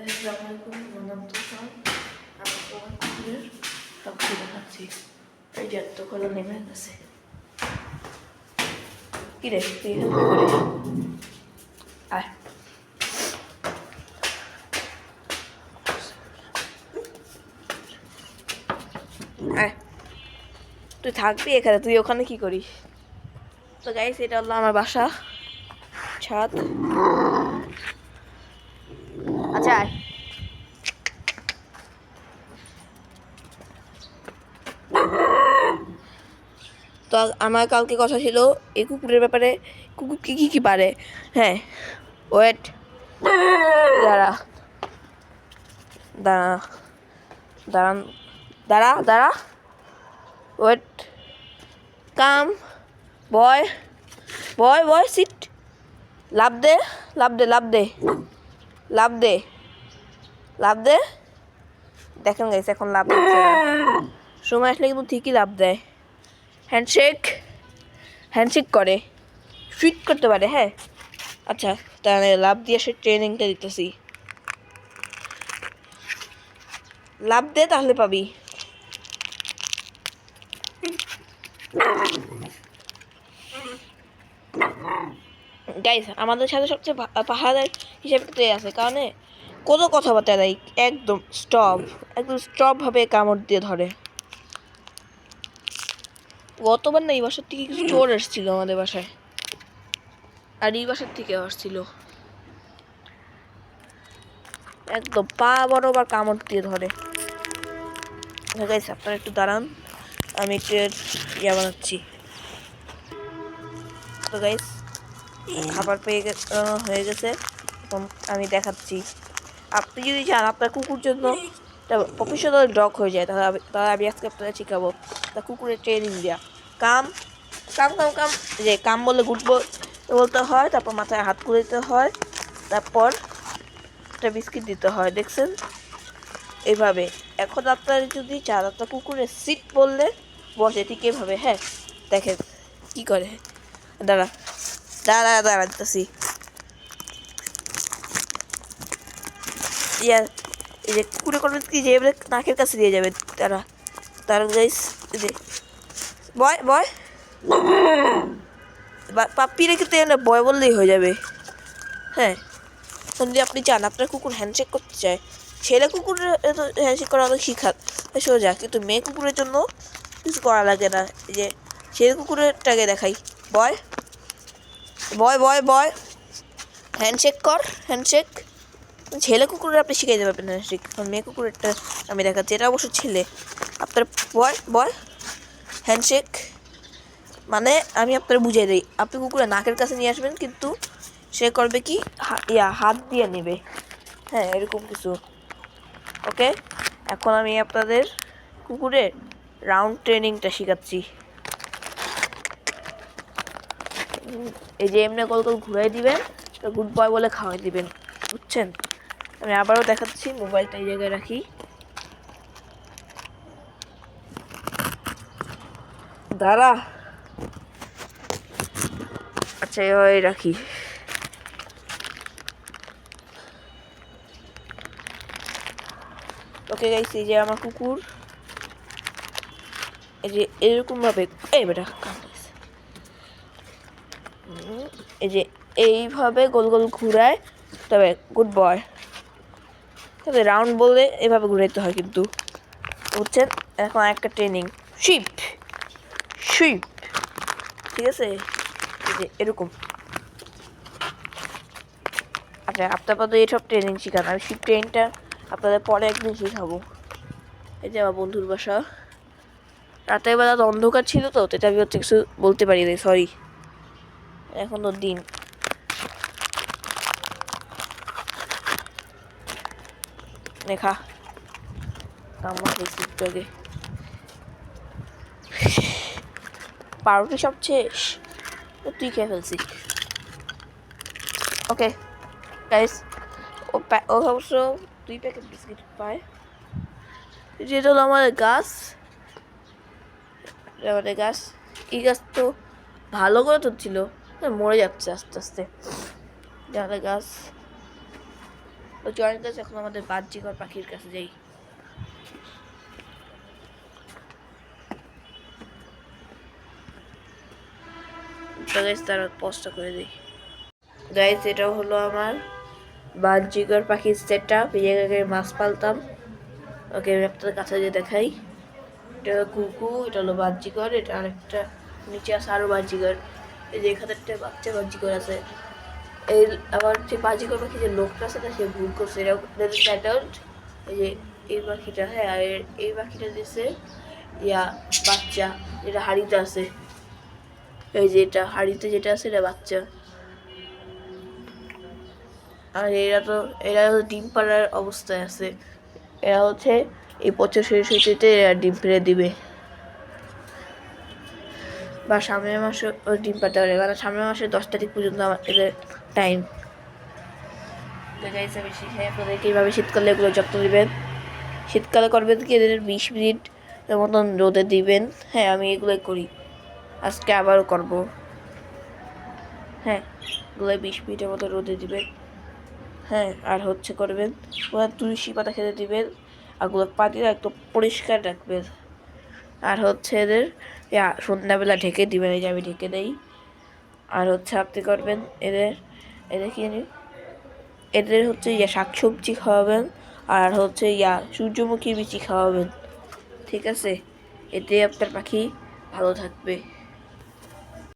আসসালামু আলাইকুম, আমার নাম তুফান। আমি তোমার কুকুরের সব কিছু দেখাচ্ছি। এই যে এতগুলো নেমে গেছে। কি রে তুই এখানে কি করিস? আয় আয়, তুই থাকবি এখানে, তুই ওখানে কি করিস? তো গাইস, এটা হলো আমার বাসা, ছাদ। আচ্ছা আয়। তো আমার কালকে কথা ছিল এই কুকুরের ব্যাপারে, কুকুর কি কি পারে। হ্যাঁ, ওয়েট, দাঁড়া দাঁড়া দাঁড়ান, দাঁড়া দাঁড়া, ওয়েট, কাম, বয় বয় বয়, সিট, লাভ দে লাভ দে লাভ দে লাভ দে লাভ দে। দেখেন গাইস, এখন লাভ দিচ্ছে না, সময় আসলে কিন্তু ঠিকই লাভ দেয়। হ্যান্ডশেক, হ্যান্ডশেক করে, সুইট করতে পারে। হ্যাঁ আচ্ছা, তাহলে লাভ দিয়ে সে ট্রেনিংটা দিতেছি। লাভ দে, তাহলে পাবি। গাইস, আমাদের সাথে সবচেয়ে পাহাড়ের হিসেবে তো আছে, কারণে কোনো কথাবার্তা নাই, একদম স্টপ, একদম স্টপ ভাবে কামড় দিয়ে ধরে। গতবার না এই বাসার থেকে কিছু চোর এসেছিল আমাদের বাসায়, আর এই বাসার থেকে আসছিল, একদম পা বরাবর কামড় দিয়ে ধরে। গাইস আপনারা একটু দাঁড়ান, আমি একটু ইয়া বানাচ্ছি। তো গাইস, খাবার হয়ে গেছে, এখন আমি দেখাচ্ছি। আপনি যদি চান আপনার কুকুর জন্য প্রফেশনাল ডগ হয়ে যায়, তাহলে আমি আজকে আপনাকে শিখাবো তা কুকুরের ট্রেনিং দেওয়া। কাম কাম কাম কাম, যে কাম বলে বলতে হয়, তারপর মাথায় হাত করে দিতে হয়, তারপর একটা বিস্কিট দিতে হয়, দেখছেন এইভাবে। এখন আপনার যদি চান আপনার কুকুরের সিট বললে বসে ঠিক এভাবে। হ্যাঁ দেখেন কি করে, দাঁড়া দাঁড়া দাঁড়াতেছি। ইয়ার এই যে কুকুরে করবেন কি, যে এবারে নাকের কাছে দিয়ে যাবে, তারা তার গাইস, যে বয় বয়, পাপ্পিরে কিন্তু এখানে বয় বললেই হয়ে যাবে। হ্যাঁ, যদি আপনি চান আপনার কুকুর হ্যান্ডশেক করতে চায়, ছেলে কুকুরের হ্যান্ডশেক করা অনেক শিখা সোজা, কিন্তু মেয়ে কুকুরের জন্য কিছু করা লাগে না। এই যে ছেলে কুকুরেরটাকে দেখাই, বয় বয় বয় বয়, হ্যান্ডশেক কর, হ্যান্ডশেক। ছেলে কুকুরের আপনি শিখিয়ে দেবেন হ্যান্ডশেক, মেয়ে কুকুরেরটা আমি দেখাচ্ছি, এটা অবশ্য ছেলে। আপনার বয় বয়, হ্যান্ডশেক মানে আমি আপনার বুঝিয়ে দিই, আপনি কুকুরে নাকের কাছে নিয়ে আসবেন, কিন্তু সে করবে কি, হাত দিয়ে নেবে। হ্যাঁ এরকম কিছু। ওকে, এখন আমি আপনাদের কুকুরের রাউন্ড ট্রেনিংটা শেখাচ্ছি। এই যে এমনি গোল গোল ঘুরাই দিবেন, তো গুড বয় বলে খাওয়াই দিবেন, বুঝছেন? আমি আবারও দেখাচ্ছি, মোবাইলটা এই জায়গায় রাখি, দাঁড়া। আচ্ছা এভাবে রাখি। ওকে গাইস, এই যে আমার কুকুর, এই যে এরকম ভাবে, এই বেটা এই যে এইভাবে গোল গোল ঘুরায়, তবে গুড বয়। তবে রাউন্ড বললে এভাবে ঘুরাইতে হয় কিন্তু, বুঝছেন? এখন একটা ট্রেনিং, শিপ শিপ, ঠিক আছে? এই যে এরকম। আচ্ছা আপনার তো এইসব ট্রেনিং শেখান, আমি শিপ ট্রেনিংটা আপনাদের পরে একদিন শেখাবো। এই যে আমার বন্ধুর বাসা, রাতের বেলা তো অন্ধকার ছিল, তো এটা আমি হচ্ছে কিছু বলতে পারি না, সরি। এখন তো দিন। দেখা কামড় খেয়েছি একটু আগে, পাউরুটি সব শেষ, তুই খেয়ে ফেলছিস। ওকে গাইস, ও অবশ্য 2 প্যাকেট বিস্কিট পায়। যেটা হলো আমাদের গাছ, আমাদের গাছ, এই গাছ তো ভালো করে তো ছিল, মরে যাচ্ছে আস্তে আস্তে আমাদের গাছ। তো তো চলেন গাইস এখন আমাদের বাহ্যিকর পাখির কাছে যাই। তো গাইস তার পোস্টটা করে দিই। গাইস এটা হলো আমার বাহ্যিকর পাখির সেট আপ। এই জায়গায় মাছ পালতাম। ওকে আমি আপনাদের কাছে যে দেখাই। এটা হলো কুকু, এটা হলো বাহ্যিকর, এটা আরেকটা নিচে আছে আরো বাহ্যিকর। এই যে এখানে একটা বাচ্চা বাহ্যিকর আছে। এই আবার যে বাহ্যিকর পাখি যে লোকটা আছে না সে ভুল করছে, এটা অ্যাডাল্ট। এই যে এই পাখিটা, হ্যাঁ, আর এই পাখিটা দিছে ইয়া বাচ্চা, যেটা হাড়িতে আছে। এই যে এটা হাড়িতে যেটা আছে এটা বাচ্চা। আর এরা ডিম পাড়ার অবস্থায় আছে। এরা হচ্ছে এই বছর শেষ হইতে এরা ডিম পেড়ে দিবে, বা সামনের মাসে ডিম পাড়তে পারে, মানে সামনের মাসের 10 তারিখ পর্যন্ত আমার এদের টাইম। আপনাদেরকে এইভাবে শীতকালে এগুলো যত্ন নেবেন। শীতকালে করবেন কি এদের 20 মিনিট মতন রোদে দিবেন। হ্যাঁ আমি এগুলোই করি, আজকে আবারও করব। হ্যাঁ এগুলো 20 মিনিটের মতো রোদে দিবেন। হ্যাঁ আর হচ্ছে করবেন তুলসী পাতা খেতে দিবেন, আর পানি একদম পরিষ্কার রাখবেন। আর হচ্ছে এদের সন্ধ্যাবেলা ঢেকে দিবেন, এই যে আমি ঢেকে দেই। আর হচ্ছে আপনি করবেন এদের এদের কি জানি এদের হচ্ছে শাকসবজি খাওয়াবেন, আর হচ্ছে সূর্যমুখী বিচি খাওয়াবেন। ঠিক আছে, এতে আপনার পাখি ভালো থাকবে।